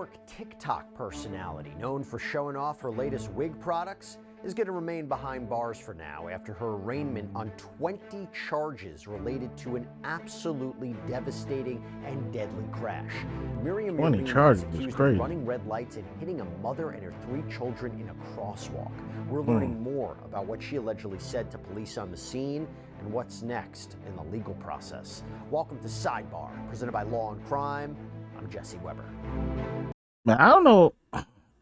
York TikTok personality, known for showing off her latest wig products, is going to remain behind bars for now after her arraignment on 20 charges related to an absolutely devastating and deadly crash. Miriam 20 Yarimi charges is is accused crazy. of running red lights and hitting a mother and her 3 children in a crosswalk. We're learning more about what she allegedly said to police on the scene and what's next in the legal process. Welcome to Sidebar, presented by Law and Crime. I'm Jesse Weber. Man, I don't know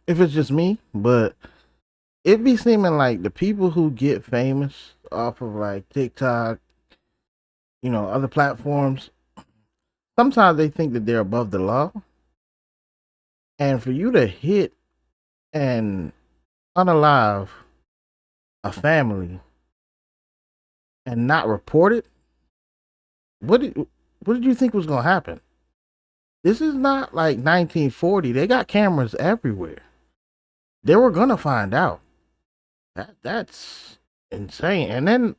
if it's just me, but it be seeming like the people who get famous off of like TikTok, other platforms, sometimes they think that they're above the law. And for you to hit and unalive a family and not report it, what did you think was gonna happen? This is not like 1940. They got cameras everywhere. They were gonna find out. That's insane. And then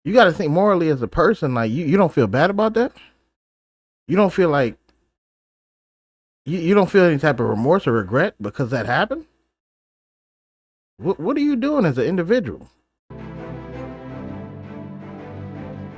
you got to think morally as a person. Like you don't feel bad about that. You don't feel like you don't feel any type of remorse or regret because that happened. What are you doing as an individual?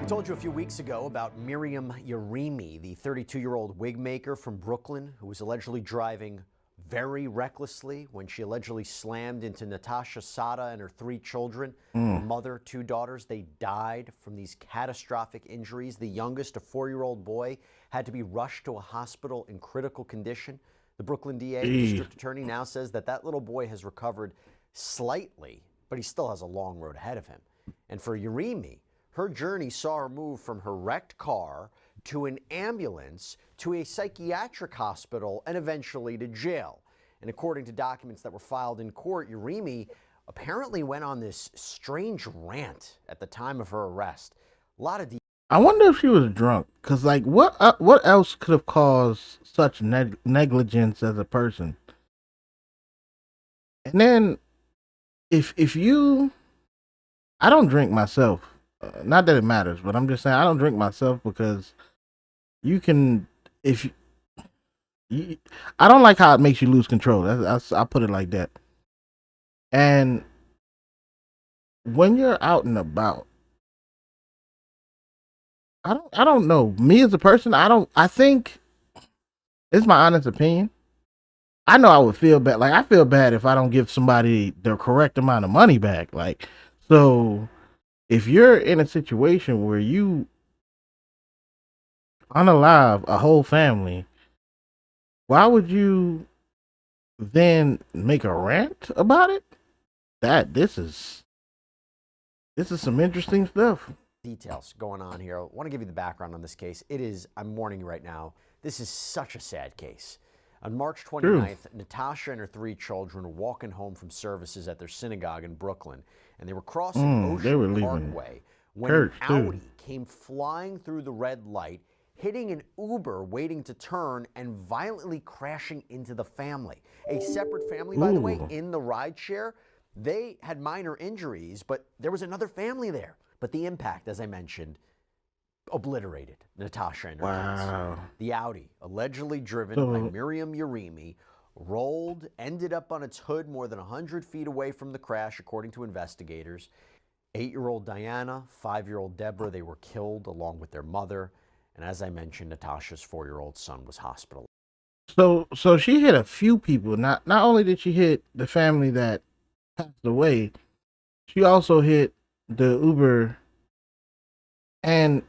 I told you a few weeks ago about Miriam Yarimi, the 32-year-old wig maker from Brooklyn, who was allegedly driving very recklessly when she allegedly slammed into Natasha Sada and her 3 children, her mother, 2 daughters. They died from these catastrophic injuries. The youngest, a 4-year-old boy, had to be rushed to a hospital in critical condition. The Brooklyn DA, district attorney, now says that little boy has recovered slightly, but he still has a long road ahead of him. And for Yarimi, her journey saw her move from her wrecked car to an ambulance, to a psychiatric hospital, and eventually to jail. And according to documents that were filed in court, Yarimi apparently went on this strange rant at the time of her arrest. A lot of I wonder if she was drunk, cause like what else could have caused such negligence as a person? And then if you, I don't drink myself. Not that it matters, but I'm just saying I don't drink myself because you can, if you, I don't like how it makes you lose control. I'll put it like that. And when you're out and about, I don't know. Me as a person, I think it's my honest opinion. I know I would feel bad. Like I feel bad if I don't give somebody the correct amount of money back. Like, so if you're in a situation where you unalive a whole family, why would you then make a rant about it? This is some interesting stuff. details going on here. I want to give you the background on this case. I'm warning you right now, this is such a sad case. On March 29th, Natasha and her 3 children were walking home from services at their synagogue in Brooklyn, and they were crossing Ocean Parkway when an Audi came flying through the red light, hitting an Uber waiting to turn and violently crashing into the family. A separate family, by the way, in the rideshare. They had minor injuries, but there was another family there. But the impact, as I mentioned, obliterated Natasha and her kids. The Audi, allegedly driven by Miriam Yarimi, ended up on its hood more than 100 feet away from the crash, according to investigators. 8-year-old Diana, 5-year-old Deborah, they were killed along with their mother. And as I mentioned, Natasha's 4-year-old son was hospitalized. So she hit a few people. Not only did she hit the family that passed away, she also hit the Uber. And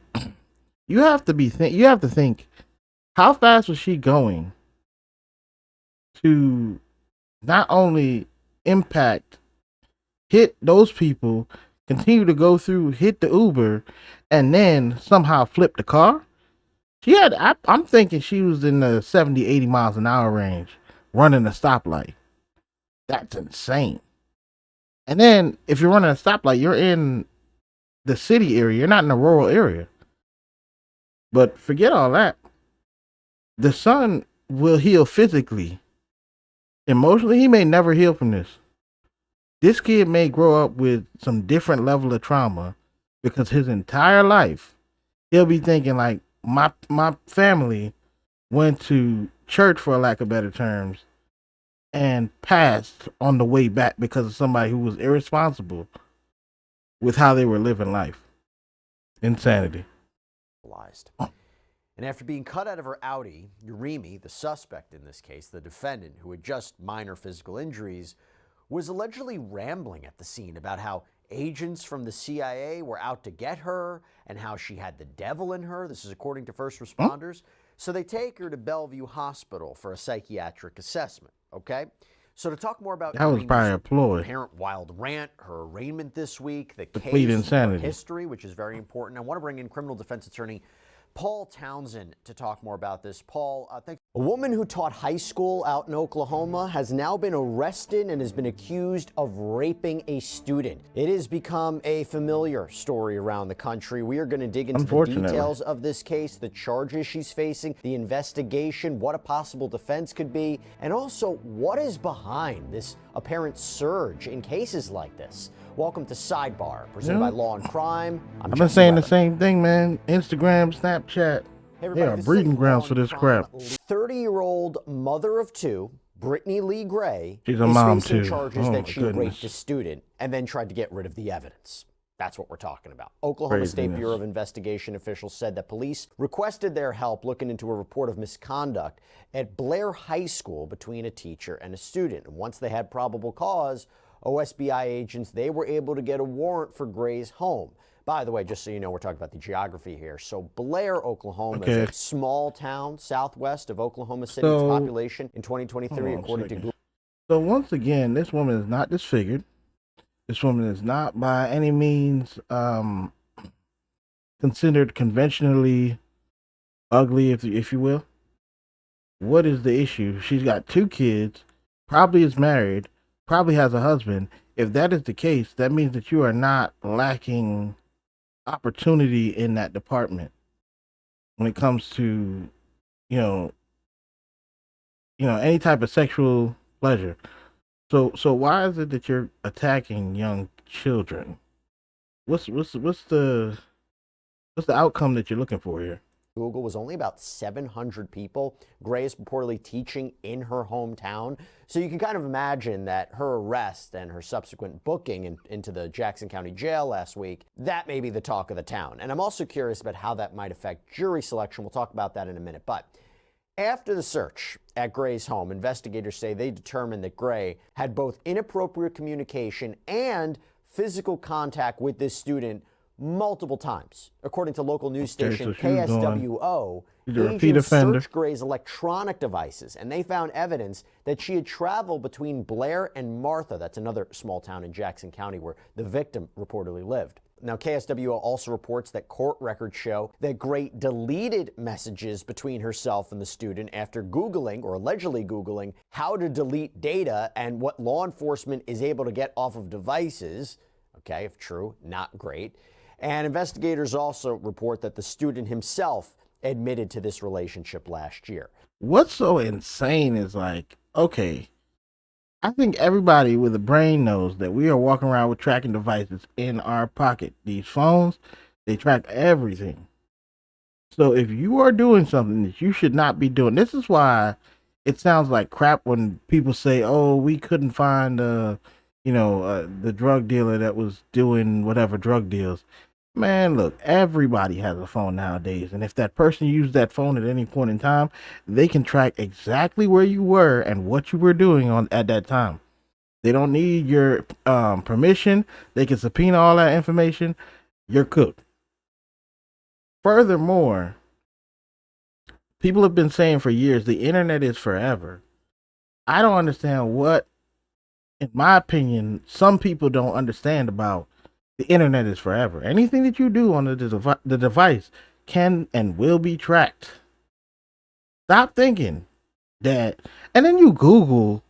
you have to think, how fast was she going to not only hit those people, continue to go through, hit the Uber, and then somehow flip the car? I'm thinking she was in the 70, 80 miles an hour range running a stoplight. That's insane. And then if you're running a stoplight, you're in the city area. You're not in a rural area. But forget all that. The son will heal physically. Emotionally, he may never heal from this. This kid may grow up with some different level of trauma because his entire life he'll be thinking like, my family went to church, for lack of better terms, and passed on the way back because of somebody who was irresponsible with how they were living life. Insanity. And after being cut out of her Audi, Urimi, the suspect in this case, the defendant who had just minor physical injuries, was allegedly rambling at the scene about how agents from the CIA were out to get her and how she had the devil in her. This is according to first responders. So they take her to Bellevue Hospital for a psychiatric assessment, okay? So to talk more about That was probably a ploy. apparent wild rant, her arraignment this week, the Complete case, her insanity. history, which is very important. I want to bring in criminal defense attorney Paul Townsend to talk more about this. Paul, thanks. A woman who taught high school out in Oklahoma has now been arrested and has been accused of raping a student. It has become a familiar story around the country. We are going to dig into the details of this case, the charges she's facing, the investigation, what a possible defense could be, and also what is behind this apparent surge in cases like this. Welcome to Sidebar, presented by Law and Crime. I've been saying the same thing, man. Instagram, Snapchat, they are breeding grounds for this crap. 30-year-old mother of two, Brittany Lee Gray, she's a mom facing too. charges that she raped a student and then tried to get rid of the evidence. That's what we're talking about. Oklahoma State Bureau of Investigation officials said that police requested their help looking into a report of misconduct at Blair High School between a teacher and a student. And once they had probable cause, OSBI agents, they were able to get a warrant for Gray's home. By the way, just so you know, we're talking about the geography here. So Blair, Oklahoma is a small town southwest of Oklahoma City's population in 2023, according to Google. So once again, this woman is not disfigured. This woman is not by any means considered conventionally ugly, if you will. What is the issue? She's got 2 kids, probably is married, probably has a husband. If that is the case, that means that you are not lacking opportunity in that department when it comes to, any type of sexual pleasure. So why is it that you're attacking young children? What's the outcome that you're looking for here? Google was only about 700 people. Gray is reportedly teaching in her hometown. So you can kind of imagine that her arrest and her subsequent booking into the Jackson County Jail last week, that may be the talk of the town. And I'm also curious about how that might affect jury selection. We'll talk about that in a minute. But after the search at Gray's home, investigators say they determined that Gray had both inappropriate communication and physical contact with this student multiple times. According to local news station KSWO, agents searched Gray's electronic devices, and they found evidence that she had traveled between Blair and Martha. That's another small town in Jackson County where the victim reportedly lived. Now, KSWO also reports that court records show that Gray deleted messages between herself and the student after Googling, or allegedly Googling, how to delete data and what law enforcement is able to get off of devices. Okay, if true, not great. And investigators also report that the student himself admitted to this relationship last year. What's so insane is okay, I think everybody with a brain knows that we are walking around with tracking devices in our pocket. These phones, they track everything. So if you are doing something that you should not be doing, this is why it sounds like crap when people say, oh, we couldn't find, the drug dealer that was doing whatever drug deals. Man, look, everybody has a phone nowadays. And if that person used that phone at any point in time, they can track exactly where you were and what you were doing at that time. They don't need your permission. They can subpoena all that information. You're cooked. Furthermore, people have been saying for years, the internet is forever. I don't understand what, in my opinion, some people don't understand about the internet is forever. Anything that you do on the device can and will be tracked. Stop thinking that, and then you Google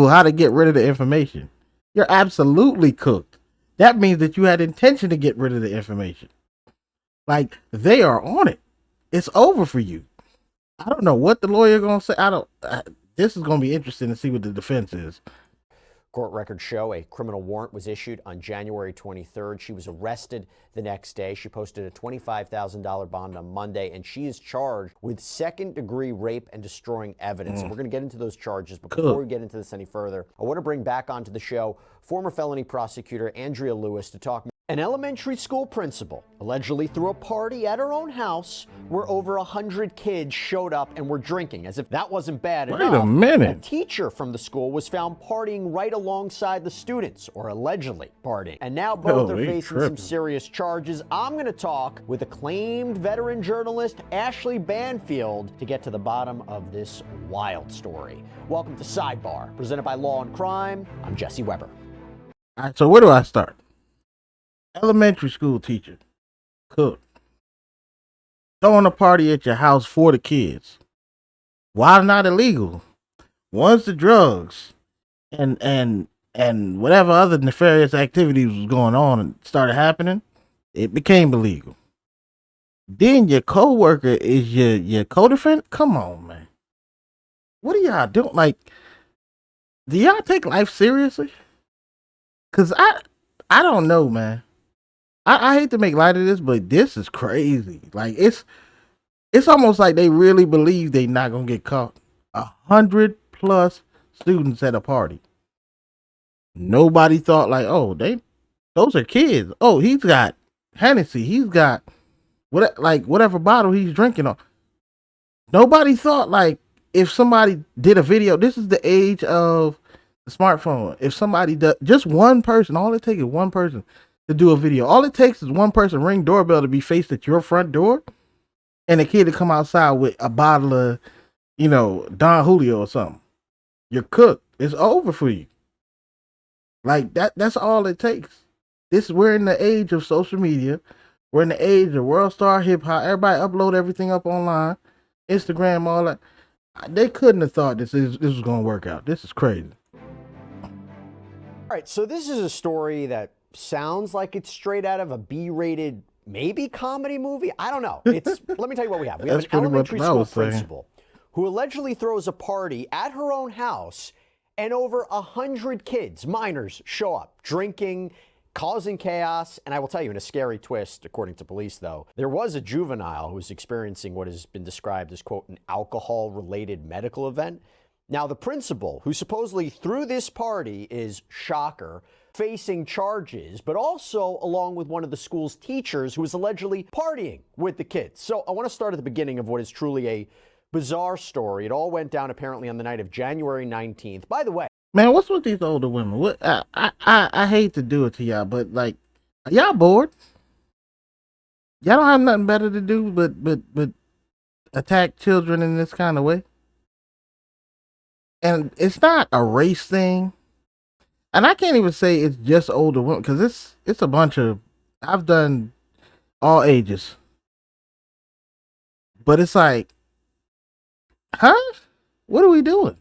how to get rid of the information. You're absolutely cooked. That means that you had intention to get rid of the information. Like, they are on it. It's over for you. I don't know what the lawyer gonna say. This is gonna be interesting to see what the defense is. Court records show a criminal warrant was issued on January 23rd. She was arrested the next day. She posted a $25,000 bond on Monday, and she is charged with second-degree rape and destroying evidence. And we're going to get into those charges, but before we get into this any further, I want to bring back onto the show former felony prosecutor Andrea Lewis to talk. An elementary school principal allegedly threw a party at her own house where over 100 kids showed up and were drinking. As if that wasn't bad enough. Wait a minute. A teacher from the school was found partying right alongside the students, or allegedly partying. And now both are facing some serious charges. I'm going to talk with acclaimed veteran journalist Ashley Banfield to get to the bottom of this wild story. Welcome to Sidebar, presented by Law and Crime. I'm Jesse Weber. All right, so where do I start? Elementary school teacher, cook, throwing a party at your house for the kids. Why not illegal? Once the drugs and whatever other nefarious activities was going on and started happening, it became illegal. Then your coworker is your co-defendant. Come on, man. What are y'all doing? Like, do y'all take life seriously? Cause I don't know, man. I hate to make light of this, but this is crazy. Like, it's almost like they really believe they not gonna get caught. 100+ students at a party. Nobody thought like, oh, those are kids. Oh, he's got Hennessy. He's got whatever bottle he's drinking on. Nobody thought like if somebody did a video. This is the age of the smartphone. If somebody does, just one person, all it takes is one person to do a video. All it takes is one person ring doorbell to be faced at your front door, and a kid to come outside with a bottle of, Don Julio or something. You're cooked. It's over for you. Like that's all it takes. We're in the age of social media. We're in the age of world star hip hop. Everybody upload everything up online, Instagram, all that. They couldn't have thought this was going to work out. This is crazy. All right, so this is a story that sounds like it's straight out of a B-rated, maybe comedy movie. I don't know. Let me tell you what we have. We have an elementary school principal who allegedly throws a party at her own house, and over 100 kids, minors, show up drinking, causing chaos. And I will tell you, in a scary twist, according to police, though, there was a juvenile who was experiencing what has been described as, quote, an alcohol-related medical event. Now, the principal, who supposedly threw this party, is, shocker, facing charges, but also along with one of the school's teachers who was allegedly partying with the kids. So I want to start at the beginning of what is truly a bizarre story. It all went down apparently on the night of January 19th. By the way, man, what's with these older women? What I hate to do it to y'all, but like, are y'all bored? Y'all don't have nothing better to do but attack children in this kind of way. And it's not a race thing. And I can't even say it's just older women, because it's a bunch of, I've done all ages. But it's like, huh? What are we doing?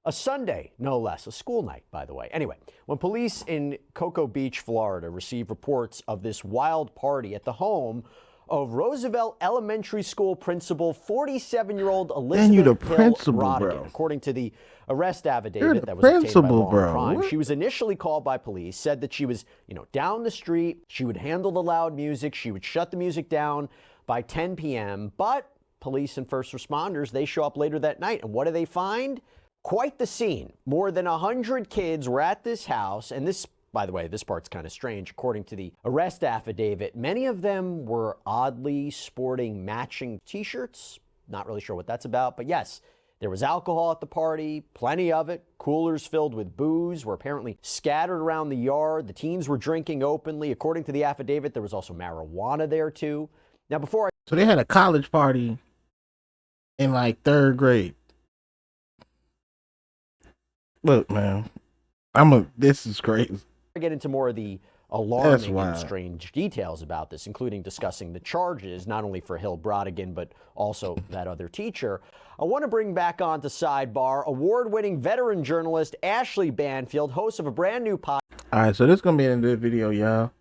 A Sunday, no less, a school night, by the way. Anyway, when police in Cocoa Beach, Florida, received reports of this wild party at the home of Roosevelt Elementary School principal, 47-year-old Elizabeth Hill Rodigan. According to the arrest affidavit that was obtained by Law and Crime, she was initially called by police, said that she was, down the street. She would handle the loud music. She would shut the music down by 10 p.m. But police and first responders, they show up later that night. And what do they find? Quite the scene. More than 100 kids were at this house, and this, by the way, this part's kind of strange. According to the arrest affidavit, many of them were oddly sporting matching t-shirts. Not really sure what that's about, but yes, there was alcohol at the party, plenty of it. Coolers filled with booze were apparently scattered around the yard. The teens were drinking openly. According to the affidavit, there was also marijuana there too. Now, so they had a college party in like 3rd grade. Look, man, this is crazy. I get into more of the alarming and strange details about this, including discussing the charges, not only for Hill Brodigan, but also that other teacher. I want to bring back on to Sidebar award-winning veteran journalist Ashley Banfield, host of a brand new podcast. All right, so this is going to be the end of the video, y'all.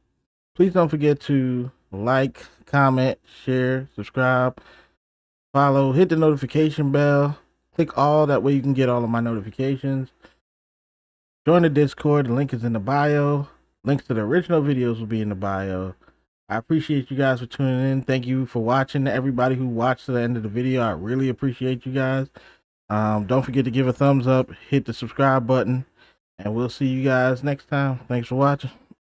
Please don't forget to like, comment, share, subscribe, follow, hit the notification bell. Click all, that way you can get all of my notifications. Join the Discord. The link is in the bio. Links to the original videos will be in the bio. I appreciate you guys for tuning in. Thank you for watching. To everybody who watched to the end of the video, I really appreciate you guys. Don't forget to give a thumbs up, hit the subscribe button, and we'll see you guys next time. Thanks for watching.